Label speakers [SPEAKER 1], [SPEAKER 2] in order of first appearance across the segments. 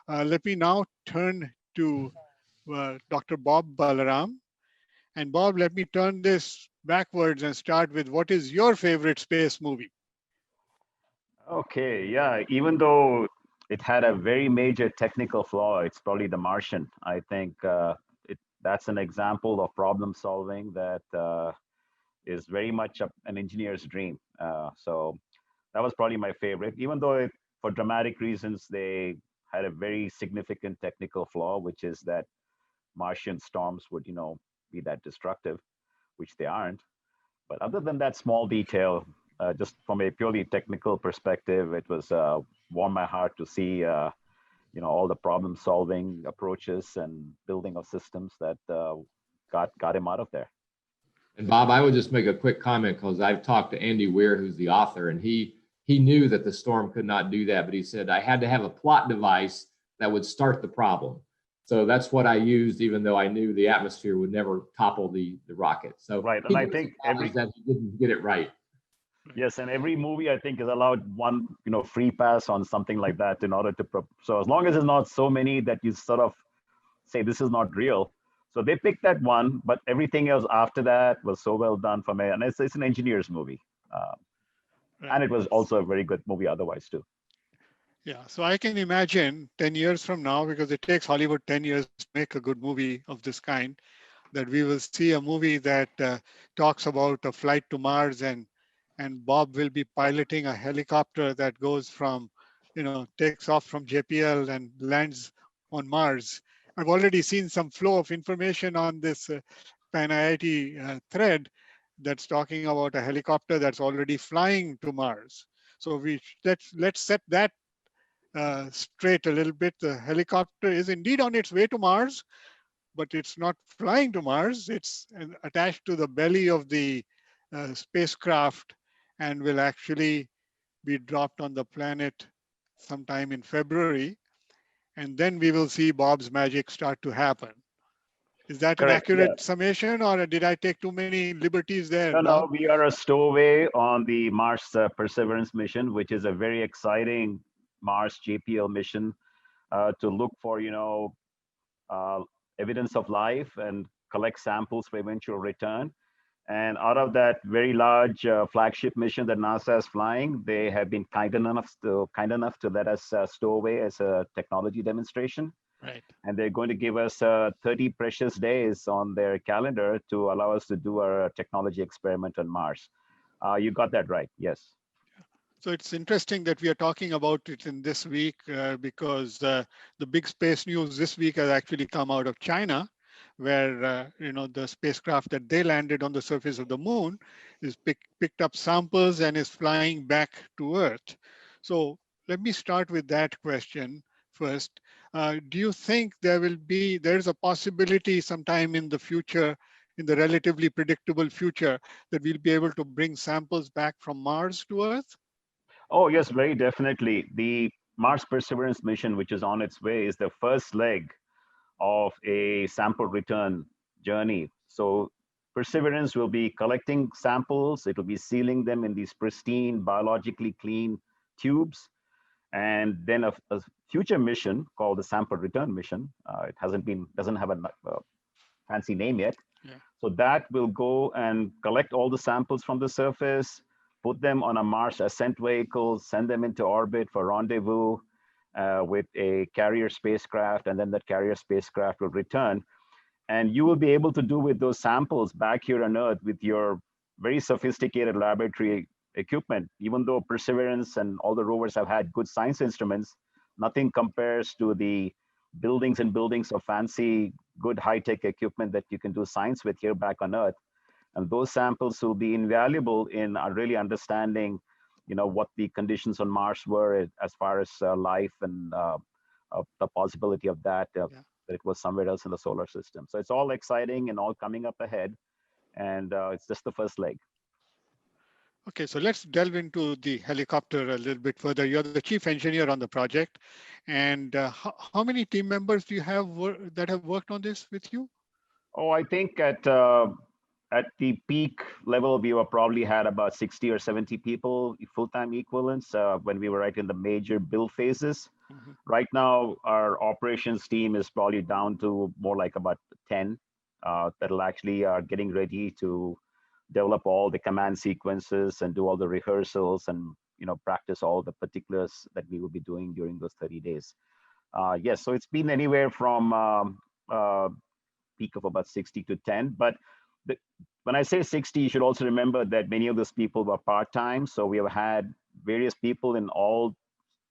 [SPEAKER 1] Let me now turn to Dr. Bob Balaram. And Bob, let me turn this backwards and start with what is your favorite space movie?
[SPEAKER 2] Okay, yeah, even though it had a very major technical flaw, it's probably The Martian. I think that's an example of problem solving that is very much an engineer's dream. So that was probably my favorite, even though for dramatic reasons, they had a very significant technical flaw, which is that Martian storms would, be that destructive, which they aren't. But other than that small detail, just from a purely technical perspective, it was warmed my heart to see, all the problem-solving approaches and building of systems that got him out of there.
[SPEAKER 3] And Bob, I would just make a quick comment because I've talked to Andy Weir, who's the author, and he knew that the storm could not do that, but he said I had to have a plot device that would start the problem. So that's what I used, even though I knew the atmosphere would never topple the rocket. So
[SPEAKER 2] right, and I think
[SPEAKER 3] that he didn't get it right.
[SPEAKER 2] Yes, and every movie I think is allowed one, free pass on something like that in order to. So as long as it's not so many that you sort of say this is not real. So they picked that one, but everything else after that was so well done for me, and it's an engineer's movie, and it was also a very good movie otherwise too.
[SPEAKER 1] Yeah, so I can imagine 10 years from now, because it takes Hollywood 10 years to make a good movie of this kind, that we will see a movie that talks about a flight to Mars, and Bob will be piloting a helicopter that goes from, takes off from JPL and lands on Mars. I've already seen some flow of information on this Pan IIT thread that's talking about a helicopter that's already flying to Mars. So let's set that straight a little bit. The helicopter is indeed on its way to Mars, but it's not flying to Mars. It's attached to the belly of the spacecraft and will actually be dropped on the planet sometime in February. And then we will see Bob's magic start to happen. Is that an
[SPEAKER 2] Correct, yeah.
[SPEAKER 1] accurate summation, or did I take too many liberties there,
[SPEAKER 2] No,
[SPEAKER 1] Bob?
[SPEAKER 2] we are a stowaway on the Mars Perseverance mission, which is a very exciting Mars JPL mission to look for, evidence of life and collect samples for eventual return. And out of that very large flagship mission that NASA is flying, they have been kind enough to let us stow away as a technology demonstration.
[SPEAKER 1] Right.
[SPEAKER 2] And they're going to give us 30 precious days on their calendar to allow us to do our technology experiment on Mars. You got that right, yes.
[SPEAKER 1] So it's interesting that we are talking about it in this week because the big space news this week has actually come out of China, where the spacecraft that they landed on the surface of the moon is picked up samples and is flying back to Earth. So let me start with that question first. Do you think there's a possibility sometime in the future, in the relatively predictable future, that we'll be able to bring samples back from Mars to Earth?
[SPEAKER 2] Oh, yes, very definitely. The Mars Perseverance mission, which is on its way, is the first leg of a sample return journey. So Perseverance will be collecting samples. It will be sealing them in these pristine, biologically clean tubes. And then a future mission called the Sample Return Mission. It doesn't have a fancy name yet.
[SPEAKER 1] Yeah.
[SPEAKER 2] So that will go and collect all the samples from the surface, put them on a Mars ascent vehicle, send them into orbit for rendezvous with a carrier spacecraft, and then that carrier spacecraft will return. And you will be able to do with those samples back here on Earth with your very sophisticated laboratory equipment. Even though Perseverance and all the rovers have had good science instruments, nothing compares to the buildings and buildings of fancy, good high-tech equipment that you can do science with here back on Earth. And those samples will be invaluable in really understanding, what the conditions on Mars were as far as life and the possibility of that it was somewhere else in the solar system. So it's all exciting and all coming up ahead, and it's just the first leg.
[SPEAKER 1] Okay, so let's delve into the helicopter a little bit further. You're the chief engineer on the project, and how many team members do you have that have worked on this with you?
[SPEAKER 2] Oh, I think at the peak level, we were probably had about 60 or 70 people, full-time equivalents, when we were right in the major build phases.
[SPEAKER 1] Mhm.
[SPEAKER 2] Right now, our operations team is probably down to more like about 10 that'll actually are getting ready to develop all the command sequences and do all the rehearsals and practice all the particulars that we will be doing during those 30 days. Yes, so it's been anywhere from peak of about 60 to 10. But the, when I say 60, you should also remember that many of those people were part-time. So we have had various people in all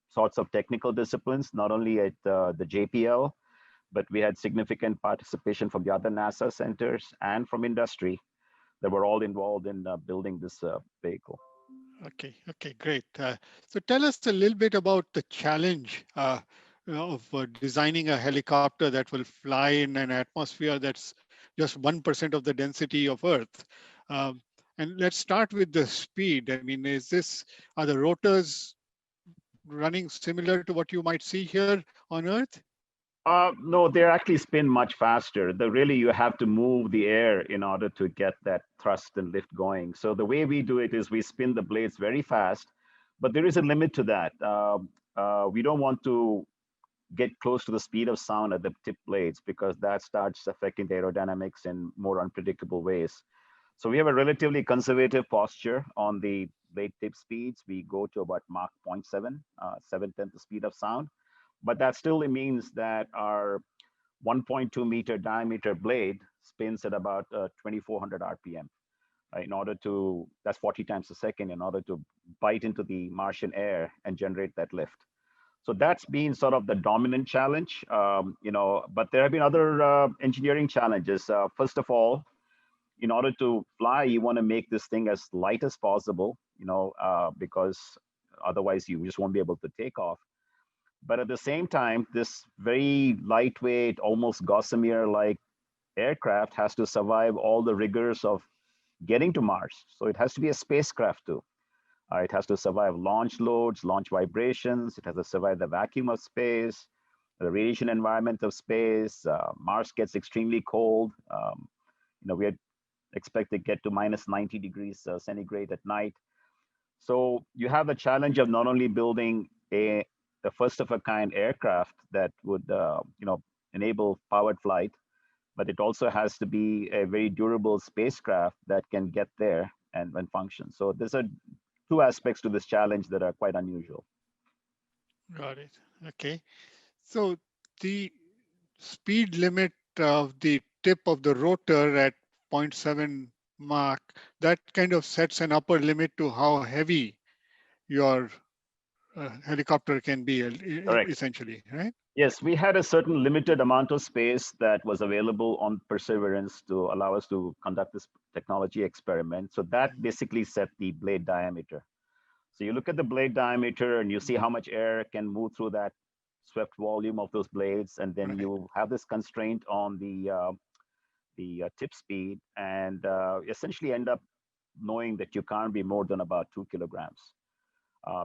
[SPEAKER 2] sorts of technical disciplines, not only at the JPL, but we had significant participation from the other NASA centers and from industry that were all involved in building this vehicle.
[SPEAKER 1] Okay, okay, great. So tell us a little bit about the challenge of designing a helicopter that will fly in an atmosphere that's just 1% of the density of Earth. Um, and let's start with the speed. I mean, are the rotors running similar to what you might see here on Earth?
[SPEAKER 2] No, they actually spin much faster. Really, you have to move the air in order to get that thrust and lift going. So the way we do it is we spin the blades very fast, but there is a limit to that. We don't want to get close to the speed of sound at the tip blades because that starts affecting the aerodynamics in more unpredictable ways. So we have a relatively conservative posture on the blade tip speeds. We go to about Mach 0.7, 7/10 the speed of sound. But that still means that our 1.2 meter diameter blade spins at about 2400 RPM in order to, that's 40 times a second, in order to bite into the Martian air and generate that lift. So that's been sort of the dominant challenge, but there have been other engineering challenges. First of all, in order to fly, you want to make this thing as light as possible, because otherwise you just won't be able to take off. But at the same time, this very lightweight, almost gossamer-like aircraft has to survive all the rigors of getting to Mars. So it has to be a spacecraft too. It has to survive launch loads, launch vibrations. It has to survive the vacuum of space, the radiation environment of space. Mars gets extremely cold. We expect to get to minus 90 degrees centigrade at night. So you have the challenge of not only building a first of a kind aircraft that would enable powered flight, but it also has to be a very durable spacecraft that can get there and function. So there's two aspects to this challenge that are quite unusual.
[SPEAKER 1] Got it. Okay. So the speed limit of the tip of the rotor at 0.7 Mach, that kind of sets an upper limit to how heavy your helicopter can be,
[SPEAKER 2] Correct.
[SPEAKER 1] essentially, right?
[SPEAKER 2] Yes, we had a certain limited amount of space that was available on Perseverance to allow us to conduct this technology experiment. So that basically set the blade diameter. So you look at the blade diameter and you see how much air can move through that swept volume of those blades, and then
[SPEAKER 1] Right.
[SPEAKER 2] you have this constraint on the tip speed, and essentially end up knowing that you can't be more than about 2 kilograms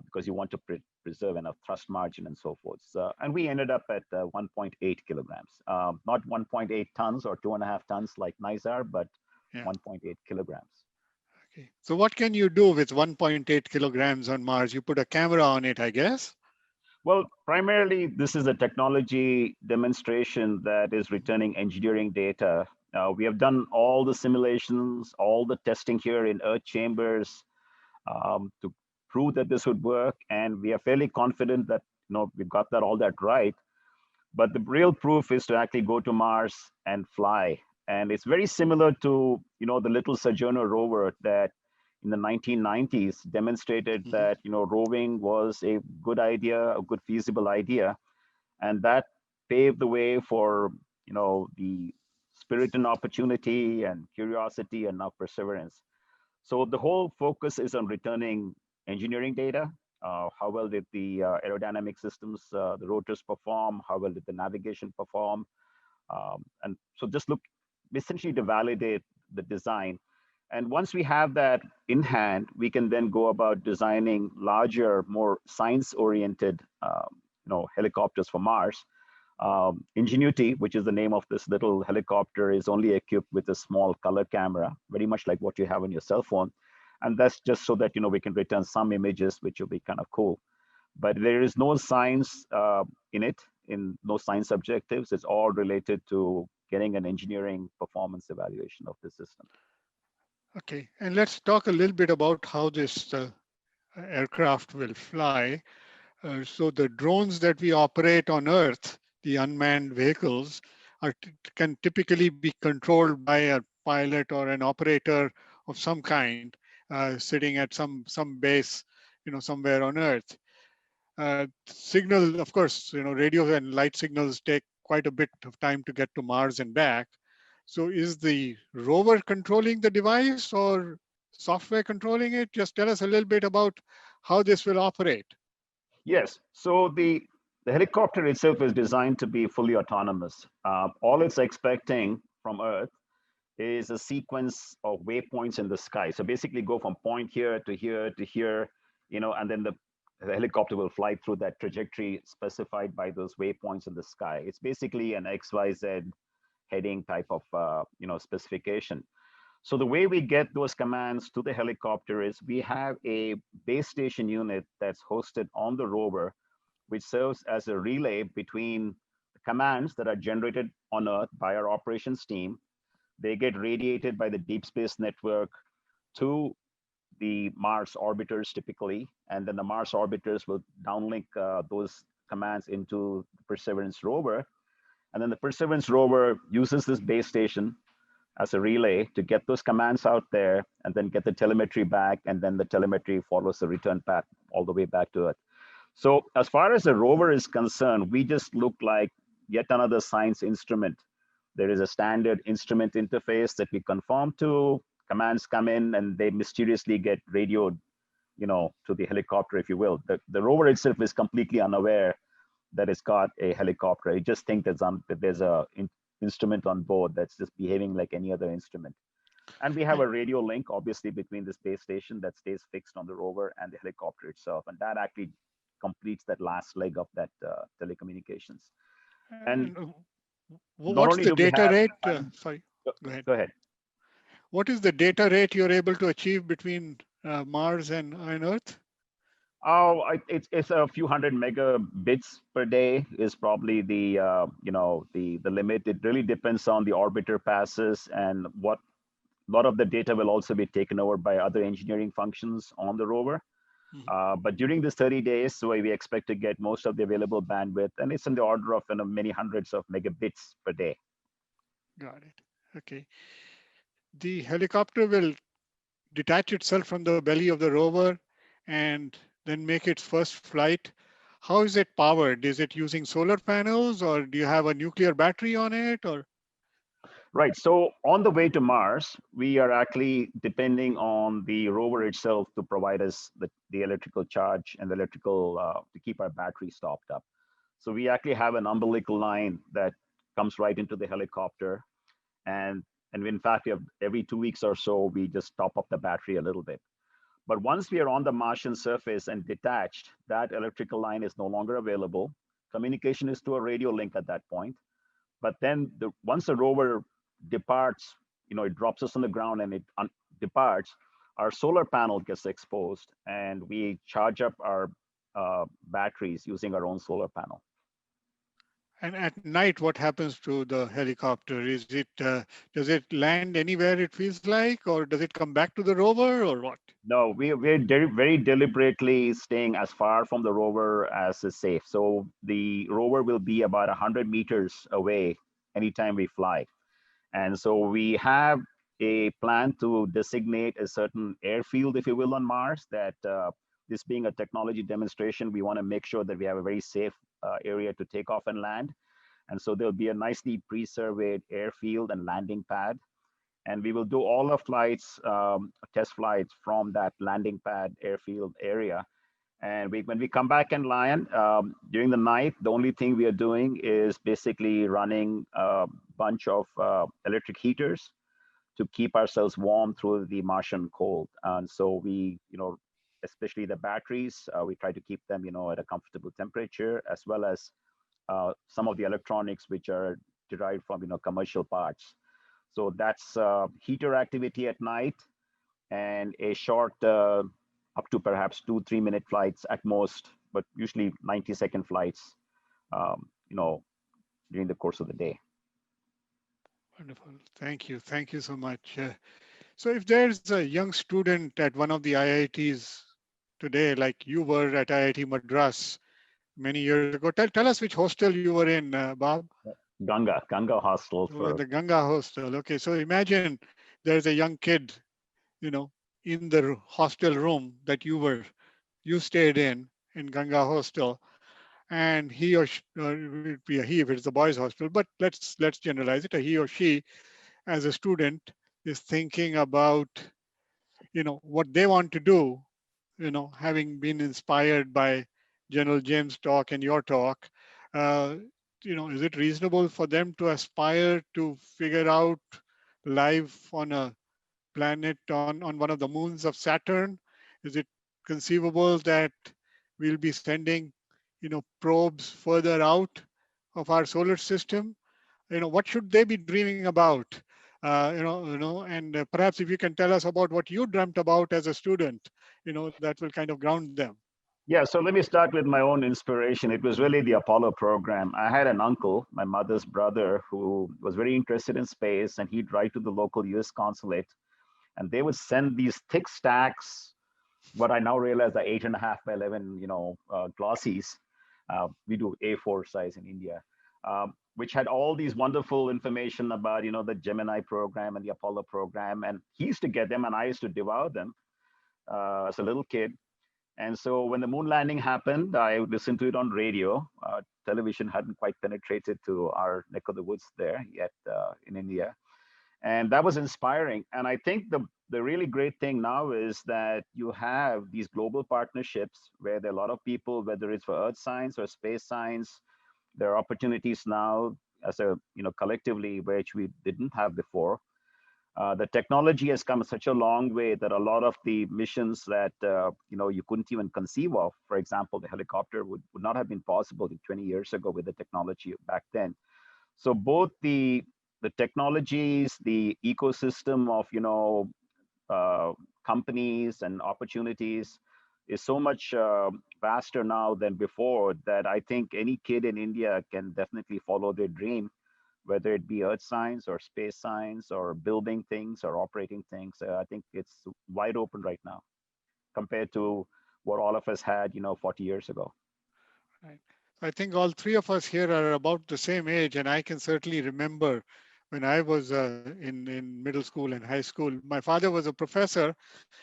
[SPEAKER 2] because you want to preserve enough thrust margin and so forth. And we ended up at 1.8 kilograms, not 1.8 tons or 2.5 tons like NISAR, but 1.8 kilograms.
[SPEAKER 1] Okay. So what can you do with 1.8 kilograms on Mars? You put a camera on it, I guess.
[SPEAKER 2] Well, primarily, this is a technology demonstration that is returning engineering data. We have done all the simulations, all the testing here in Earth chambers to prove that this would work. And we are fairly confident that we've got all that right. But the real proof is to actually go to Mars and fly. And it's very similar to the little Sojourner rover that in the 1990s demonstrated that roving was a good idea, a good feasible idea, and that paved the way for the spirit and opportunity and curiosity and now perseverance. So the whole focus is on returning engineering data. How well did the aerodynamic systems, the rotors perform? How well did the navigation perform? And so just look essentially to validate the design. And once we have that in hand, we can then go about designing larger, more science-oriented, helicopters for Mars. Ingenuity, which is the name of this little helicopter, is only equipped with a small color camera, very much like what you have on your cell phone. And that's just so that we can return some images, which will be kind of cool. but there is no science in it, in no science objectives. It's all related to getting an engineering performance evaluation of the system.
[SPEAKER 1] Okay, and let's talk a little bit about how this aircraft will fly. So the drones that we operate on Earth, the unmanned vehicles, can typically be controlled by a pilot or an operator of some kind, sitting at some base, somewhere on Earth. Signal, of course, radio and light signals take quite a bit of time to get to Mars and back. So is the rover controlling the device or software controlling it? Just tell us a little bit about how this will operate.
[SPEAKER 2] Yes. So the helicopter itself is designed to be fully autonomous. All it's expecting from Earth is a sequence of waypoints in the sky. So basically go from point here to here to here, and then the helicopter will fly through that trajectory specified by those waypoints in the sky. It's basically an XYZ heading type of specification. So the way we get those commands to the helicopter is we have a base station unit that's hosted on the rover, which serves as a relay between the commands that are generated on Earth by our operations team. They get radiated by the deep space network to the Mars orbiters typically, and then the Mars orbiters will downlink those commands into the Perseverance rover. And then the Perseverance rover uses this base station as a relay to get those commands out there and then get the telemetry back, and then the telemetry follows the return path all the way back to Earth. So as far as the rover is concerned, we just look like yet another science instrument. There is a standard instrument interface that we conform to. Commands come in and they mysteriously get radioed, to the helicopter, if you will. The rover itself is completely unaware that it's got a helicopter. It just thinks that there's a instrument on board that's just behaving like any other instrument. And we have a radio link, obviously, between the space station that stays fixed on the rover and the helicopter itself. And that actually completes that last leg of that telecommunications. And
[SPEAKER 1] And
[SPEAKER 2] not
[SPEAKER 1] what's
[SPEAKER 2] only
[SPEAKER 1] the
[SPEAKER 2] do we
[SPEAKER 1] data
[SPEAKER 2] have,
[SPEAKER 1] rate? Sorry, go ahead.
[SPEAKER 2] go ahead.
[SPEAKER 1] What is the data rate you're able to achieve between Mars and Earth?
[SPEAKER 2] Oh, it's a few hundred megabits per day is probably the limit. It really depends on the orbiter passes and what. A lot of the data will also be taken over by other engineering functions on the rover. But during this 30 days, so we expect to get most of the available bandwidth, and it's in the order of many hundreds of megabits per day.
[SPEAKER 1] Got it. Okay. The helicopter will detach itself from the belly of the rover and then make its first flight. How is it powered? Is it using solar panels, or do you have a nuclear battery on it, or?
[SPEAKER 2] Right. So on the way to Mars, we are actually depending on the rover itself to provide us the electrical charge and the electrical to keep our batteries topped up. So we actually have an umbilical line that comes right into the helicopter. And in fact, we have every 2 weeks or so, we just top up the battery a little bit. But once we are on the Martian surface and detached, that electrical line is no longer available. Communication is to a radio link at that point. But then once the rover departs, it drops us on the ground and it departs, our solar panel gets exposed and we charge up our batteries using our own solar panel.
[SPEAKER 1] And at night, what happens to the helicopter? Does it land anywhere it feels like, or does it come back to the rover, or what?
[SPEAKER 2] No, we're very deliberately staying as far from the rover as is safe. So the rover will be about 100 meters away anytime we fly. And so we have a plan to designate a certain airfield, if you will, on Mars, that this being a technology demonstration, we want to make sure that we have a very safe area to take off and land. And so there'll be a nicely pre-surveyed airfield and landing pad. And we will do all the flights, test flights from that landing pad airfield area. And when we come back and land during the night, the only thing we are doing is basically running a bunch of electric heaters to keep ourselves warm through the Martian cold. And so we, especially the batteries, we try to keep them, at a comfortable temperature, as well as some of the electronics which are derived from, commercial parts. So that's heater activity at night and a short, up to perhaps 2-3 minute flights at most but usually 90-second flights, you know, during the course of the day.
[SPEAKER 1] Wonderful. Thank you. Thank you so much. So if there's a young student at one of the IITs today, like you were at IIT Madras many years ago, tell us which hostel you were in, Bob.
[SPEAKER 2] Ganga Hostel
[SPEAKER 1] You were in
[SPEAKER 2] for,
[SPEAKER 1] the Ganga hostel. Okay, so imagine there's a young kid, you know, in the hostel room that you stayed in Ganga hostel, and he or it would be a he if it's the boys' hostel, but let's generalize it. A he or she, as a student, is thinking about what they want to do. Having been inspired by General James' talk and your talk, uh, is it reasonable for them to aspire to figure out life on a planet on one of the moons of Saturn? Is it conceivable that we'll be sending, probes further out of our solar system? What should they be dreaming about? And perhaps if you can tell us about what you dreamt about as a student, that will kind of ground them.
[SPEAKER 2] yeah, so let me start with my own inspiration. It was really the Apollo program. I had an uncle, my mother's brother, who was very interested in space, and he'd write to the local US consulate, and they would send these thick stacks, what I now realize are 8.5 by 11, glossies. We do A4 size in India, which had all these wonderful information about, the Gemini program and the Apollo program. And he used to get them, and I used to devour them as a little kid. And so when the moon landing happened, I listened to it on radio. Television hadn't quite penetrated to our neck of the woods there yet in India. And that was inspiring. And I think the really great thing now is that you have these global partnerships where there are a lot of people, whether it's for earth science or space science, there are opportunities now as a, collectively, which we didn't have before. The technology has come such a long way that a lot of the missions that you couldn't even conceive of, for example, the helicopter would not have been possible 20 years ago with the technology back then. So both the technologies, the ecosystem of uh, companies and opportunities is so much vaster now than before that I think any kid in India can definitely follow their dream, whether it be earth science or space science or building things or operating things. I think it's wide open right now compared to what all of us had, 40 years ago.
[SPEAKER 1] Right. I think all three of us here are about the same age, and I can certainly remember when I was in middle school and high school. My father was a professor,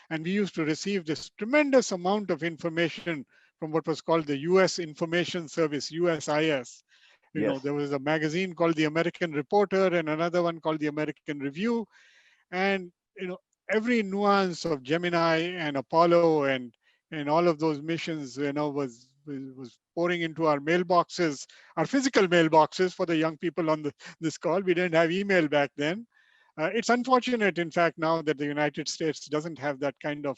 [SPEAKER 1] and we used to receive this tremendous amount of information from what was called the U.S. Information Service, USIS.
[SPEAKER 2] Yes.
[SPEAKER 1] There was a magazine called the American Reporter and another one called the American Review, and every nuance of Gemini and Apollo and all of those missions was pouring into our mailboxes, our physical mailboxes for the young people on this call. We didn't have email back then. It's unfortunate, in fact, now that the United States doesn't have that kind of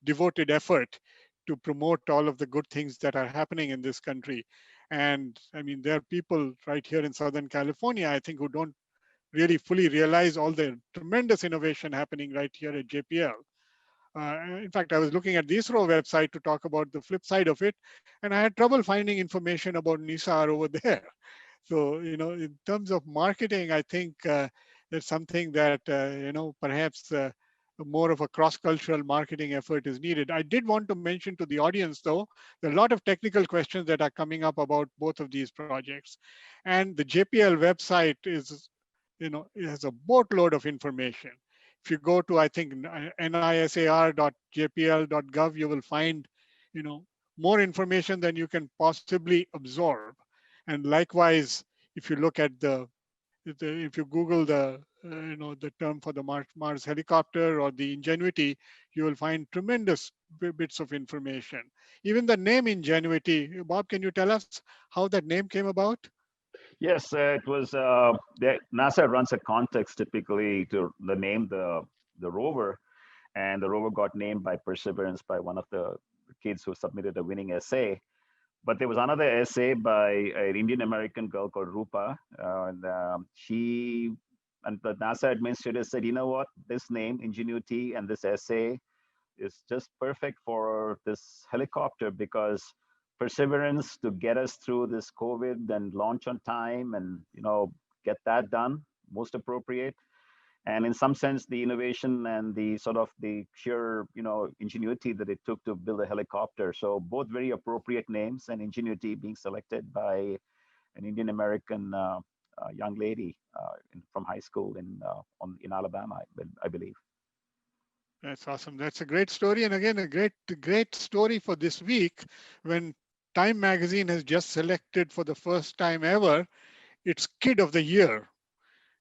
[SPEAKER 1] devoted effort to promote all of the good things that are happening in this country. And I mean, there are people right here in Southern California, I think, who don't really fully realize all the tremendous innovation happening right here at JPL. In fact, I was looking at the ISRO website to talk about the flip side of it, and I had trouble finding information about NISAR over there. So, in terms of marketing, I think it's something that, perhaps more of a cross-cultural marketing effort is needed. I did want to mention to the audience, though, there are a lot of technical questions that are coming up about both of these projects. And the JPL website is, it has a boatload of information. If you go to, I think, nisar.jpl.gov, you will find, more information than you can possibly absorb. And likewise, if you look at if you Google the term for the Mars helicopter or the Ingenuity, you will find tremendous bits of information. Even the name Ingenuity, Bob, can you tell us how that name came about?
[SPEAKER 2] Yes, it was. NASA runs a contest typically to the name the rover, and the rover got named by Perseverance by one of the kids who submitted a winning essay. But there was another essay by an Indian American girl called Rupa, and the NASA administrator said, you know what, this name Ingenuity and this essay is just perfect for this helicopter because perseverance to get us through this COVID and launch on time and, get that done, most appropriate. And in some sense, the innovation and the sort of the sheer, ingenuity that it took to build a helicopter. So both very appropriate names, and Ingenuity being selected by an Indian American young lady from high school in Alabama, I believe.
[SPEAKER 1] That's awesome. That's a great story. And again, a great story for this week when Time Magazine has just selected for the first time ever its Kid of the Year.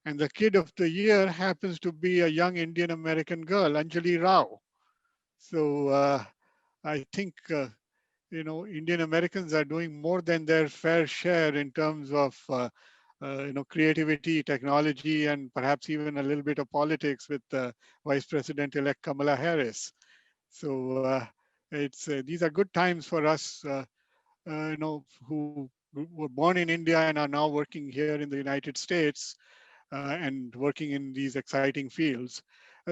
[SPEAKER 1] And the Kid of the Year happens to be a young Indian American girl, Anjali Rao. So I think, Indian Americans are doing more than their fair share in terms of, creativity, technology, and perhaps even a little bit of politics with Vice President-elect Kamala Harris. So these are good times for us, who were born in India and are now working here in the United States and working in these exciting fields.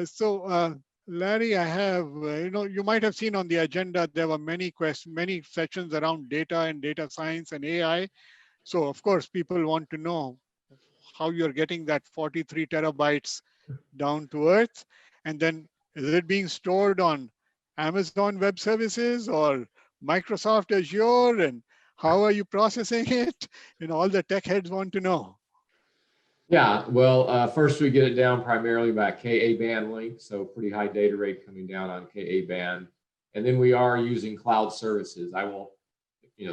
[SPEAKER 1] So, Larry, I have, you might have seen on the agenda, there were many questions, many sessions around data and data science and AI. So of course, people want to know how you're getting that 43 terabytes down to earth. And then is it being stored on Amazon Web Services or Microsoft Azure? And how are you processing it? All the tech heads want to know.
[SPEAKER 3] Yeah, well, first we get it down primarily by Ka band link, so pretty high data rate coming down on Ka band. And then we are using cloud services. I won't,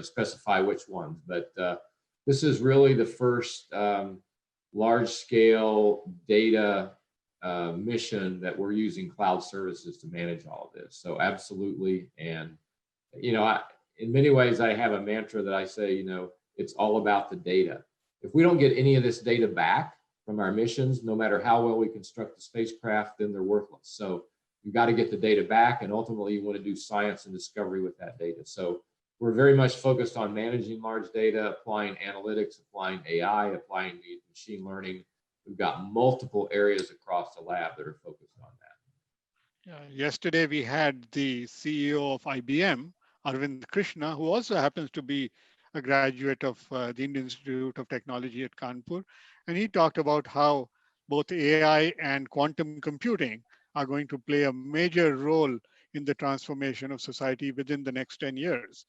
[SPEAKER 3] specify which ones, but this is really the first large scale data mission that we're using cloud services to manage all of this. So absolutely. And, in many ways, I have a mantra that I say, it's all about the data. If we don't get any of this data back from our missions, no matter how well we construct the spacecraft, then they're worthless. So you've got to get the data back, and ultimately you want to do science and discovery with that data. So we're very much focused on managing large data, applying analytics, applying AI, applying machine learning. We've got multiple areas across the lab that are focused on that.
[SPEAKER 1] Yesterday, we had the CEO of IBM, Arvind Krishna, who also happens to be a graduate of the Indian Institute of Technology at Kanpur. And he talked about how both AI and quantum computing are going to play a major role in the transformation of society within the next 10 years.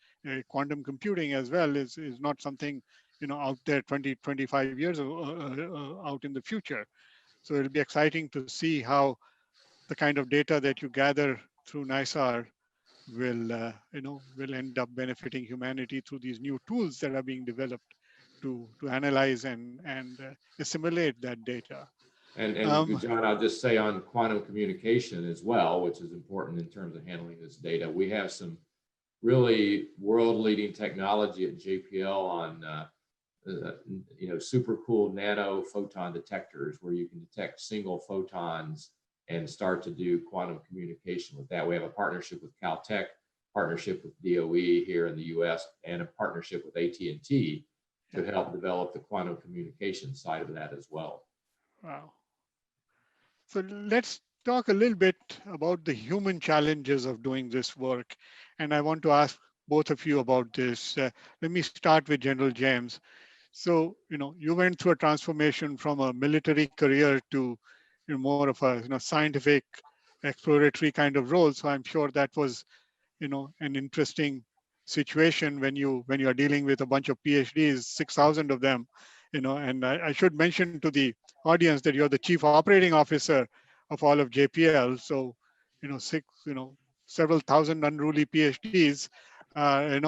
[SPEAKER 1] Quantum computing as well is not something out there 20, 25 years out in the future. So it'll be exciting to see how the kind of data that you gather through NISAR will end up benefiting humanity through these new tools that are being developed to analyze and assimilate that data.
[SPEAKER 3] And John, I'll just say on quantum communication as well, which is important in terms of handling this data. We have some really world-leading technology at JPL on super cool nano photon detectors where you can detect single photons and start to do quantum communication with that. We have a partnership with Caltech, partnership with DOE here in the US, and a partnership with AT&T to help develop the quantum communication side of that as well.
[SPEAKER 1] Wow. So let's talk a little bit about the human challenges of doing this work. And I want to ask both of you about this. Let me start with General James. So, you went through a transformation from a military career to more of a scientific exploratory kind of role. So I'm sure that was an interesting situation when you are dealing with a bunch of PhDs, 6,000 of them, and I should mention to the audience that you're the chief operating officer of all of JPL. So, several thousand unruly PhDs, are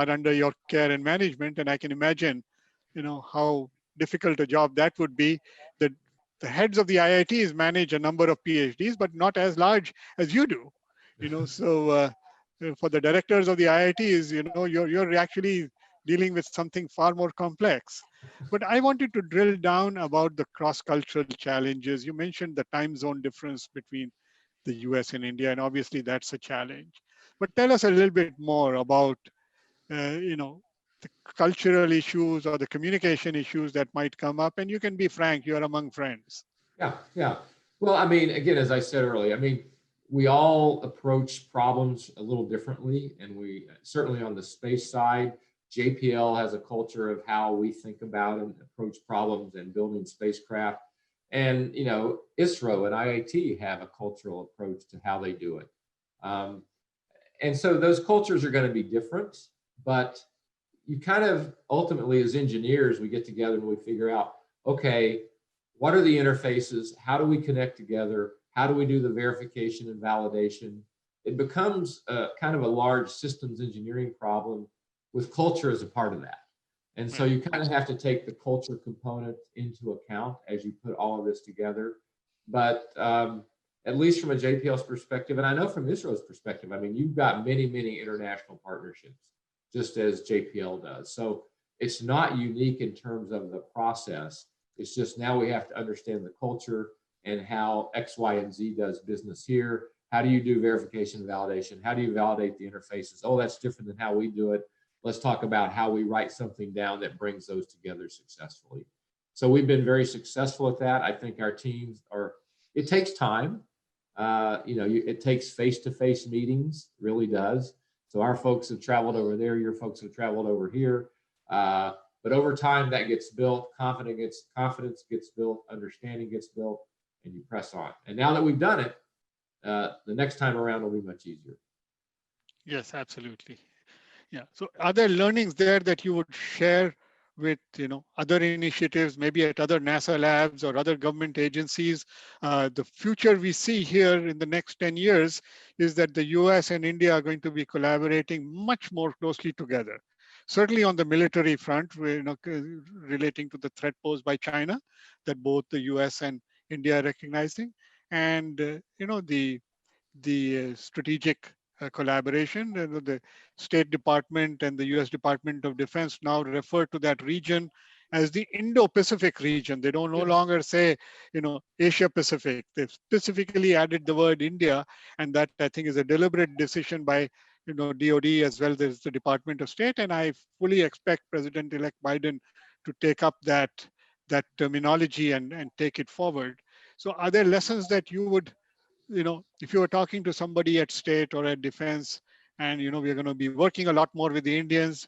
[SPEAKER 1] under your care and management. And I can imagine, how difficult a job that would be. That the heads of the IITs manage a number of PhDs, but not as large as you do. So for the directors of the IITs, you're actually dealing with something far more complex. But I wanted to drill down about the cross-cultural challenges. You mentioned the time zone difference between the US and India, and obviously that's a challenge. But tell us a little bit more about, the cultural issues or the communication issues that might come up. And you can be frank, you're among friends.
[SPEAKER 3] Yeah. Well, again, as I said earlier, we all approach problems a little differently, and we certainly on the space side, JPL has a culture of how we think about and approach problems and building spacecraft. And ISRO and IAT have a cultural approach to how they do it. And so those cultures are going to be different, but you kind of ultimately, as engineers, we get together and we figure out, okay, what are the interfaces? How do we connect together? How do we do the verification and validation? It becomes kind of a large systems engineering problem with culture as a part of that. And so you kind of have to take the culture component into account as you put all of this together. But at least from a JPL's perspective, and I know from ISRO's perspective, I mean, you've got many, many international partnerships, just as JPL does. So it's not unique in terms of the process. It's just now we have to understand the culture and how X, Y, and Z does business here. How do you do verification and validation? How do you validate the interfaces? Oh, that's different than how we do it. Let's talk about how we write something down that brings those together successfully. So we've been very successful at that. I think our teams are, it takes time. It takes face-to-face meetings, really does. So our folks have traveled over there, your folks have traveled over here. But over time that gets built, confidence gets built, understanding gets built, and you press on. And now that we've done it, the next time around will be much easier.
[SPEAKER 1] Yes, absolutely. Yeah. So are there learnings there that you would share with other initiatives, maybe at other NASA labs or other government agencies? The future we see here in the next 10 years is that the US and India are going to be collaborating much more closely together. Certainly on the military front, relating to the threat posed by China, that both the US and India are recognizing, and the strategic collaboration. The State Department and the US Department of Defense now refer to that region as the Indo-Pacific region. They don't no longer say, Asia Pacific. They've specifically added the word India, and that I think is a deliberate decision by DOD as well as the Department of State. And I fully expect President-elect Biden to take up that terminology and take it forward. So are there lessons that you would, if you were talking to somebody at state or at defense, and we're going to be working a lot more with the Indians,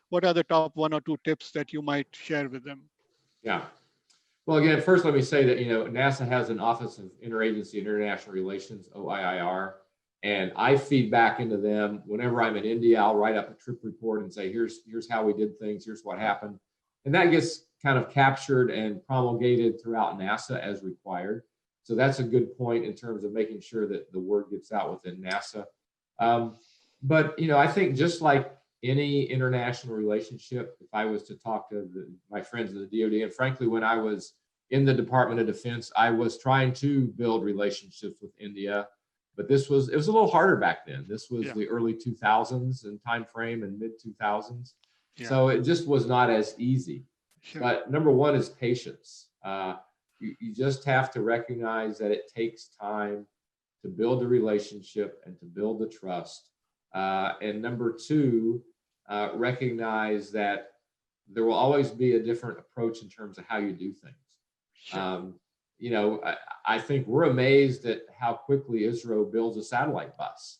[SPEAKER 1] what are the top 1 or 2 tips that you might share with them?
[SPEAKER 3] Yeah. Well, again, first let me say that NASA has an Office of Interagency International Relations, OIIR, and I feed back into them whenever I'm in India. I'll write up a trip report and say, here's how we did things, here's what happened, and that gets kind of captured and promulgated throughout NASA as required. So that's a good point in terms of making sure that the word gets out within NASA. But I think just like any international relationship, if I was to talk to my friends in the DoD, and frankly, when I was in the Department of Defense, I was trying to build relationships with India, but it was a little harder back then. This was the early 2000s and time frame and mid 2000s. Yeah. So it just was not as easy. Sure. But number one is patience. You just have to recognize that it takes time to build the relationship and to build the trust. And number two, recognize that there will always be a different approach in terms of how you do things. Sure. I think we're amazed at how quickly ISRO builds a satellite bus.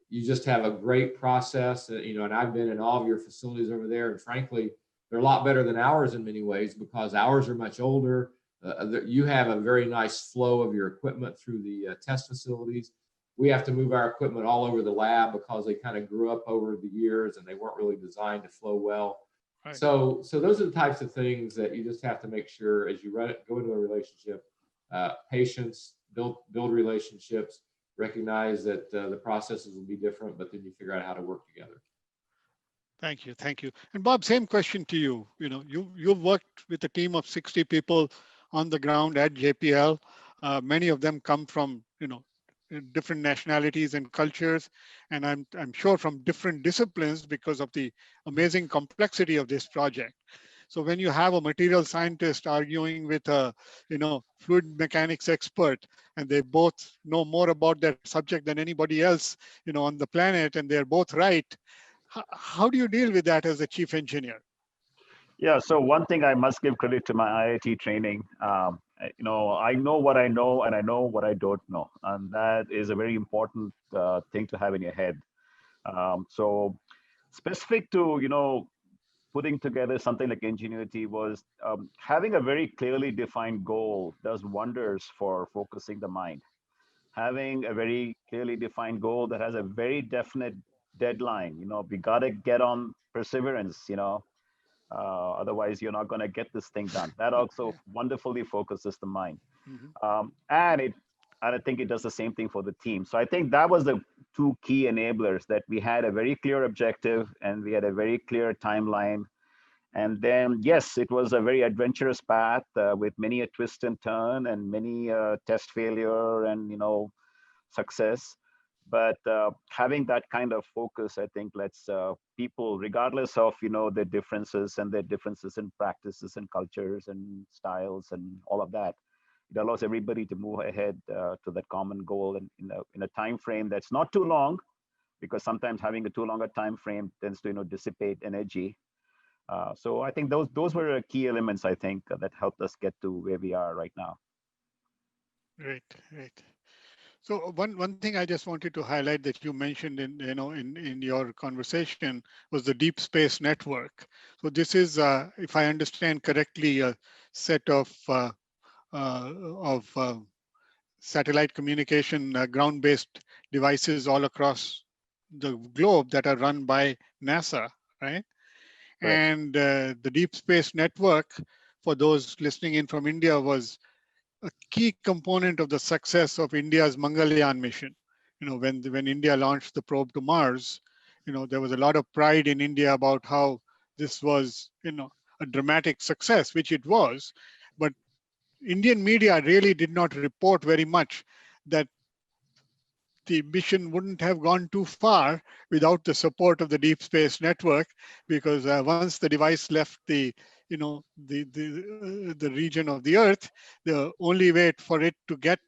[SPEAKER 3] You just have a great process, and I've been in all of your facilities over there, and frankly, they're a lot better than ours in many ways because ours are much older. You have a very nice flow of your equipment through the test facilities. We have to move our equipment all over the lab because they kind of grew up over the years and they weren't really designed to flow well. Right. So those are the types of things that you just have to make sure as you go into a relationship, patience, build relationships, recognize that the processes will be different, but then you figure out how to work together.
[SPEAKER 1] Thank you. And Bob, same question to you. You've worked with a team of 60 people on the ground at JPL. Many of them come from, different nationalities and cultures, and I'm sure from different disciplines because of the amazing complexity of this project. So when you have a material scientist arguing with a, fluid mechanics expert, and they both know more about that subject than anybody else, on the planet, and they're both right, how do you deal with that as a chief engineer?
[SPEAKER 2] Yeah, so one thing I must give credit to my IIT training. I know what I know and I know what I don't know. And that is a very important thing to have in your head. So specific to, putting together something like Ingenuity was having a very clearly defined goal does wonders for focusing the mind. Having a very clearly defined goal that has a very definite deadline, we got to get on perseverance, otherwise you're not going to get this thing done. That also
[SPEAKER 1] Yeah.
[SPEAKER 2] wonderfully focuses the mind.
[SPEAKER 1] Mhm.
[SPEAKER 2] And I think it does the same thing for the team. So I think that was the two key enablers, that we had a very clear objective and we had a very clear timeline. And then, yes, it was a very adventurous path with many a twist and turn and many test failure and, success. But having that kind of focus, I think, lets people, regardless of, their differences and their differences in practices and cultures and styles and all of that, it allows everybody to move ahead to that common goal in a time frame that's not too long, because sometimes having a too long a time frame tends to, dissipate energy. So I think those were key elements, I think, that helped us get to where we are right now.
[SPEAKER 1] Right, right. So one thing I just wanted to highlight that you mentioned in your conversation was the deep space network. So this is, if I understand correctly, a set of satellite communication ground-based devices all across the globe that are run by NASA, right?
[SPEAKER 2] Correct.
[SPEAKER 1] And the deep space network, for those listening in from India, was a key component of the success of India's Mangalyaan mission. When India launched the probe to Mars, there was a lot of pride in India about how this was, a dramatic success, which it was. But Indian media really did not report very much that the mission wouldn't have gone too far without the support of the deep space network, because once the device left the region of the Earth, the only way for it to get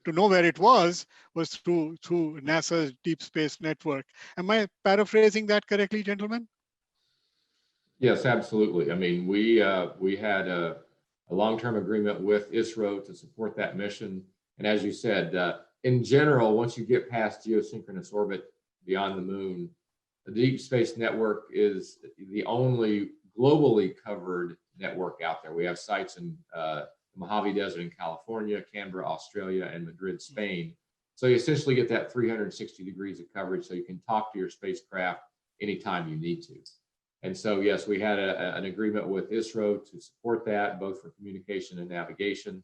[SPEAKER 1] to know where it was through NASA's deep space network. Am I paraphrasing that correctly, gentlemen?
[SPEAKER 3] Yes, absolutely. I mean, we had a long-term agreement with ISRO to support that mission. And as you said, in general, once you get past geosynchronous orbit beyond the moon, the Deep Space Network is the only globally covered network out there. We have sites in the Mojave Desert in California, Canberra, Australia, and Madrid, Spain. So you essentially get that 360 degrees of coverage, so you can talk to your spacecraft anytime you need to. And so, yes, we had an agreement with ISRO to support that, both for communication and navigation.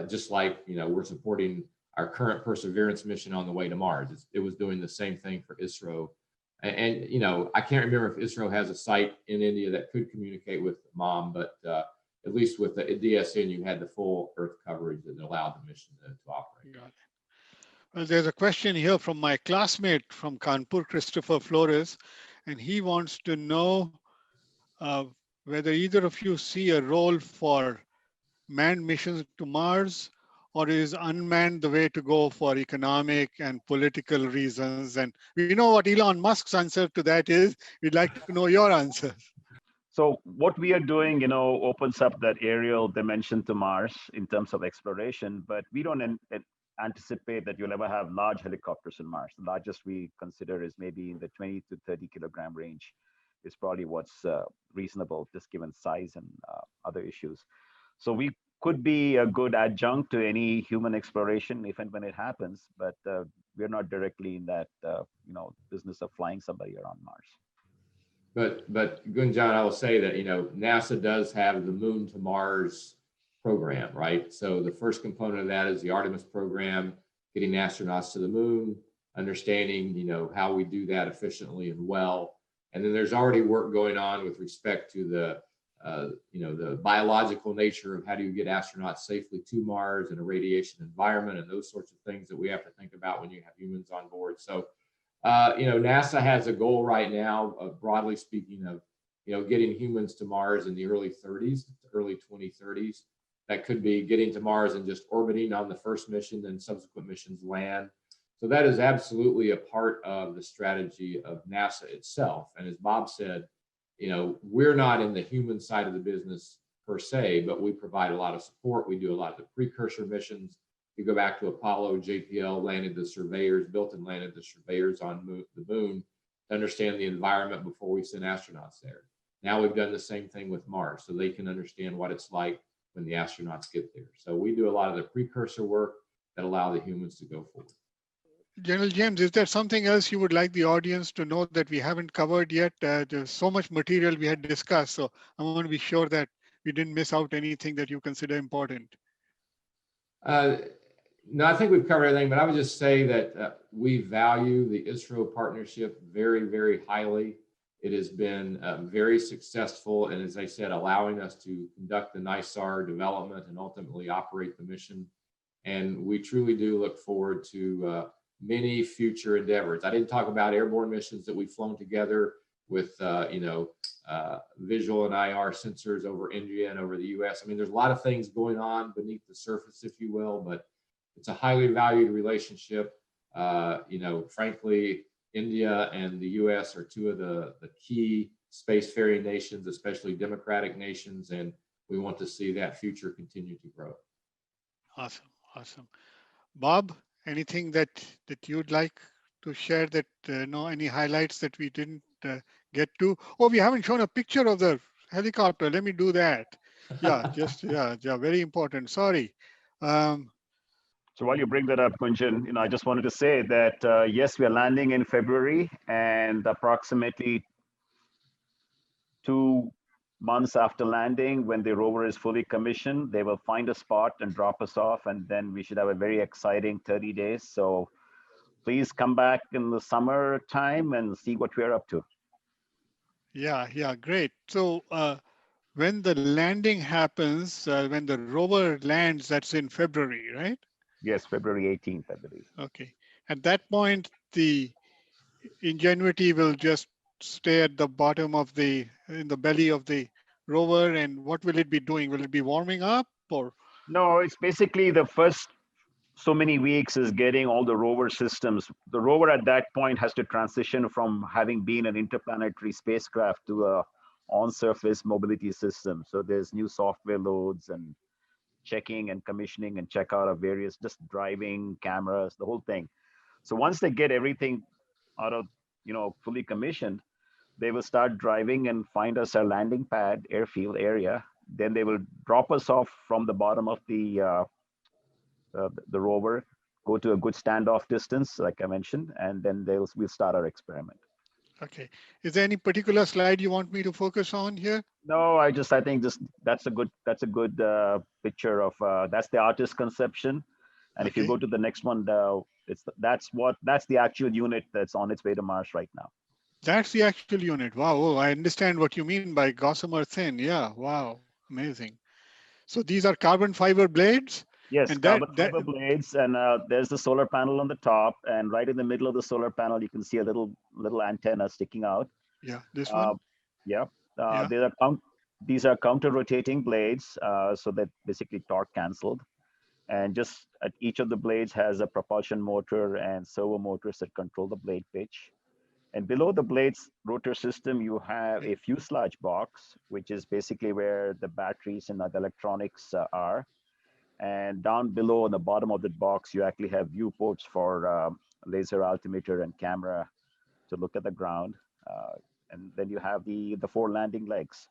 [SPEAKER 3] Just like, we're supporting our current Perseverance mission on the way to Mars. It was doing the same thing for ISRO. And I can't remember if ISRO has a site in India that could communicate with Mom, but at least with the DSN, you had the full Earth coverage that allowed the mission to operate.
[SPEAKER 1] Got it. Well, there's a question here from my classmate from Kanpur, Christopher Flores, and he wants to know uh, whether either of you see a role for manned missions to Mars, or is unmanned the way to go for economic and political reasons? And we know what Elon Musk's answer to that is. We'd like to know your answer.
[SPEAKER 2] So what we are doing, opens up that aerial dimension to Mars in terms of exploration, but we don't anticipate that you'll ever have large helicopters in Mars. The largest we consider is maybe in the 20 to 30 kilogram range is probably what's reasonable, just given size and other issues. So we could be a good adjunct to any human exploration if and when it happens, but we're not directly in that, business of flying somebody around Mars.
[SPEAKER 3] But Gunjan, I will say that NASA does have the Moon to Mars program, right? So the first component of that is the Artemis program, getting astronauts to the moon, understanding how we do that efficiently and well. And then there's already work going on with respect to the biological nature of how do you get astronauts safely to Mars in a radiation environment and those sorts of things that we have to think about when you have humans on board. So NASA has a goal right now, broadly speaking, of getting humans to Mars in the early 30s, early 2030s. That could be getting to Mars and just orbiting on the first mission, then subsequent missions land. So that is absolutely a part of the strategy of NASA itself. And as Bob said, we're not in the human side of the business per se, but we provide a lot of support. We do a lot of the precursor missions. You go back to Apollo, JPL landed the surveyors, built and landed the surveyors on the moon to understand the environment before we send astronauts there. Now we've done the same thing with Mars, so they can understand what it's like when the astronauts get there. So we do a lot of the precursor work that allow the humans to go forward.
[SPEAKER 1] General James, is there something else you would like the audience to know that we haven't covered yet? There's so much material we had discussed, so I want to be sure that we didn't miss out anything that you consider important.
[SPEAKER 3] No, I think we've covered everything, but I would just say that we value the ISRO partnership very, very highly. It has been very successful, and as I said, allowing us to conduct the NISAR development and ultimately operate the mission. And we truly do look forward to many future endeavors. I didn't talk about airborne missions that we've flown together with, visual and IR sensors over India and over the US. I mean, there's a lot of things going on beneath the surface, if you will, but it's a highly valued relationship. Frankly, India and the US are two of the key spacefaring nations, especially democratic nations, and we want to see that future continue to grow.
[SPEAKER 1] Awesome, awesome. Bob, anything that you'd like to share that, any highlights that we didn't get to? Oh, we haven't shown a picture of the helicopter. Let me do that. Yeah, very important. Sorry.
[SPEAKER 2] So while you bring that up, Kunjan, I just wanted to say that, yes, we are landing in February, and approximately 2 months after landing, when the rover is fully commissioned, they will find a spot and drop us off, and then we should have a very exciting 30 days. So please come back in the summertime and see what we're up to.
[SPEAKER 1] Yeah, great. So when the landing happens, when the rover lands, that's in February, right?
[SPEAKER 2] Yes, February 18th, I believe.
[SPEAKER 1] Okay. At that point, the Ingenuity will just stay at the bottom of in the belly of the rover, and what will it be doing? Will it be warming up or?
[SPEAKER 2] No, it's basically the first so many weeks is getting all the rover systems. The rover at that point has to transition from having been an interplanetary spacecraft to a on-surface mobility system. So there's new software loads and checking and commissioning and checkout of various, just driving, cameras, the whole thing. So once they get everything out of, fully commissioned, they will start driving and find us a landing pad, airfield area. Then they will drop us off from the bottom of the rover, go to a good standoff distance, like I mentioned, and then we'll start our experiment.
[SPEAKER 1] Okay. Is there any particular slide you want me to focus on here?
[SPEAKER 2] No, I think that's a good picture of that's the artist's conception. And if you go to the next one, that's the actual unit that's on its way to Mars right now.
[SPEAKER 1] That's the actual unit. Wow. Oh, I understand what you mean by gossamer thin. Yeah. Wow. Amazing. So these are carbon fiber blades?
[SPEAKER 2] Yes,
[SPEAKER 1] and
[SPEAKER 2] carbon fiber blades, and there's the solar panel on the top, and right in the middle of the solar panel, you can see a little antenna sticking out.
[SPEAKER 1] Yeah, this one.
[SPEAKER 2] Yeah, these are counter-rotating blades, so that basically torque canceled, and just at each of the blades has a propulsion motor and servo motors that control the blade pitch. And below the blade's rotor system, you have a fuselage box, which is basically where the batteries and the electronics are. And down below on the bottom of the box, you actually have viewports for laser altimeter and camera to look at the ground. And then you have the 4 landing legs.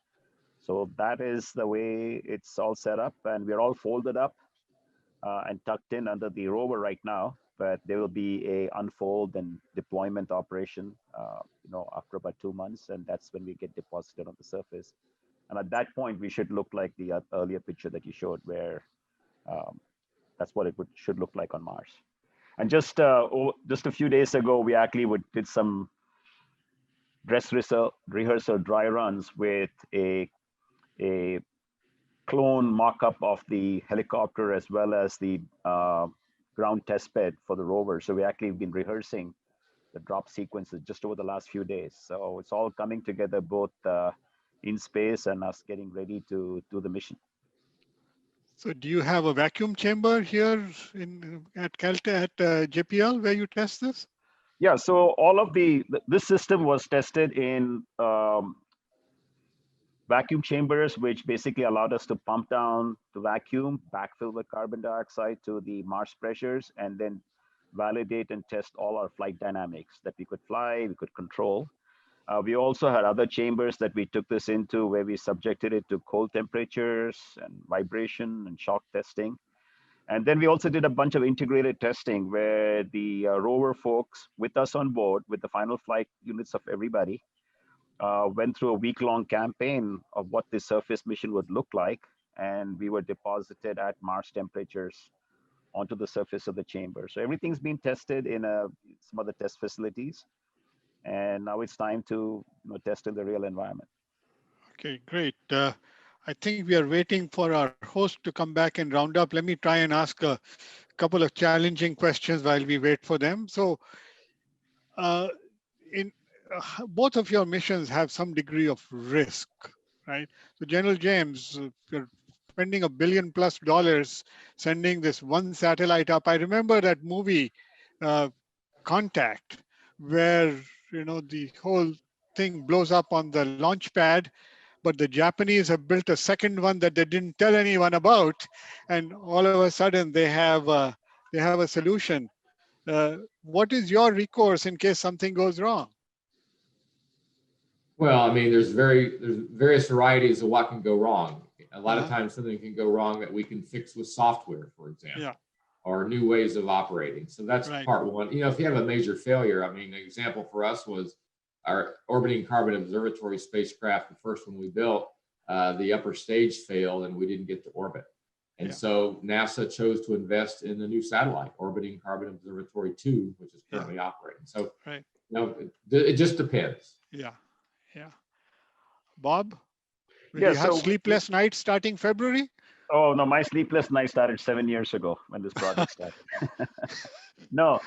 [SPEAKER 2] So that is the way it's all set up. And we're all folded up and tucked in under the rover right now. But there will be a unfold and deployment operation, after about 2 months. And that's when we get deposited on the surface. And at that point, we should look like the earlier picture that you showed, where that's what it should look like on Mars. And just a few days ago, we actually did some dress rehearsal dry runs with a clone mock-up of the helicopter as well as the ground test bed for the rover. So we actually have been rehearsing the drop sequences just over the last few days. So it's all coming together, both in space and us getting ready to do the mission.
[SPEAKER 1] So do you have a vacuum chamber here at JPL where you test this?
[SPEAKER 2] Yeah, so all of this system was tested in vacuum chambers, which basically allowed us to pump down the vacuum, backfill with carbon dioxide to the Mars pressures, and then validate and test all our flight dynamics that we could fly, we could control. We also had other chambers that we took this into where we subjected it to cold temperatures and vibration and shock testing. And then we also did a bunch of integrated testing where the rover folks with us on board with the final flight units of everybody went through a week-long campaign of what the surface mission would look like. And we were deposited at Mars temperatures onto the surface of the chamber. So everything's been tested in some other test facilities. And now it's time to test in the real environment.
[SPEAKER 1] Okay, great. I think we are waiting for our host to come back and round up. Let me try and ask a couple of challenging questions while we wait for them. So in both of your missions have some degree of risk, right? So General James, you're spending $1 billion+ sending this one satellite up. I remember that movie, Contact, where the whole thing blows up on the launch pad, but the Japanese have built a second one that they didn't tell anyone about, and all of a sudden they have a solution. What is your recourse in case something goes wrong?
[SPEAKER 3] Well, I mean, there's various varieties of what can go wrong. A lot of times something can go wrong that we can fix with software, for example, or new ways of operating. So that's part one. If you have a major failure, I mean, an example for us was our orbiting carbon observatory spacecraft, the first one we built, the upper stage failed and we didn't get to orbit. And so NASA chose to invest in the new satellite, orbiting carbon observatory 2, which is currently operating. So, it just depends.
[SPEAKER 1] Yeah. Bob, will you have
[SPEAKER 2] so
[SPEAKER 1] sleepless nights starting February?
[SPEAKER 2] Oh, no, my sleepless night started 7 years ago when this project started. No,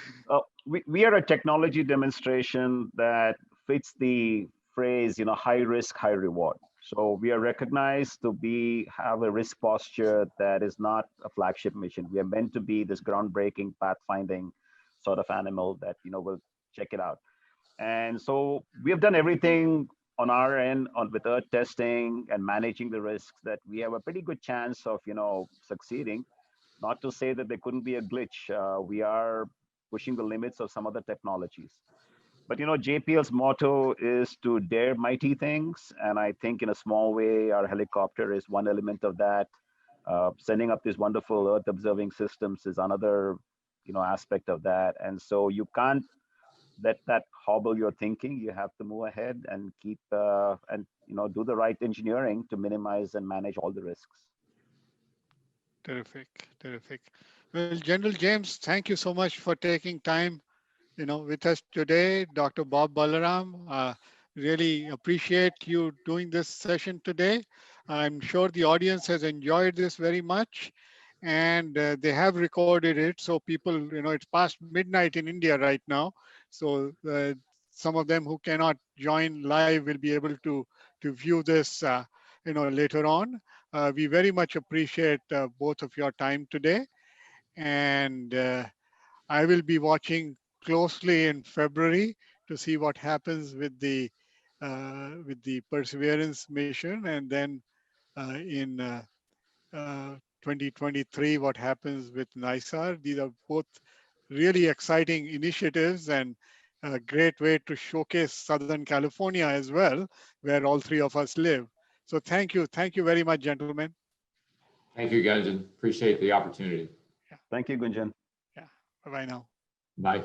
[SPEAKER 2] we are a technology demonstration that fits the phrase, high risk, high reward. So we are recognized to have a risk posture that is not a flagship mission. We are meant to be this groundbreaking, pathfinding sort of animal that, will check it out. And so we have done everything on our end with Earth testing and managing the risks that we have a pretty good chance of, succeeding. Not to say that there couldn't be a glitch. We are pushing the limits of some other technologies. But, JPL's motto is to dare mighty things. And I think in a small way, our helicopter is one element of that. Sending up these wonderful Earth observing systems is another, aspect of that. And so you can't let that hobble your thinking. You have to move ahead and keep do the right engineering to minimize and manage all the risks.
[SPEAKER 1] Terrific. Well, General James, thank you so much for taking time, with us today. Dr. Bob Balaram, really appreciate you doing this session today. I'm sure the audience has enjoyed this very much, and they have recorded it. So people, it's past midnight in India right now. So some of them who cannot join live will be able to view this, later on. We very much appreciate both of your time today, and I will be watching closely in February to see what happens with the Perseverance mission, and then in 2023, what happens with NISAR. These are both really exciting initiatives and a great way to showcase Southern California as well, where all three of us live. So thank you very much, gentlemen.
[SPEAKER 3] Thank you, Gunjan. Appreciate the opportunity.
[SPEAKER 2] Thank you, Gunjan.
[SPEAKER 1] Yeah. Bye-bye now.
[SPEAKER 3] Bye.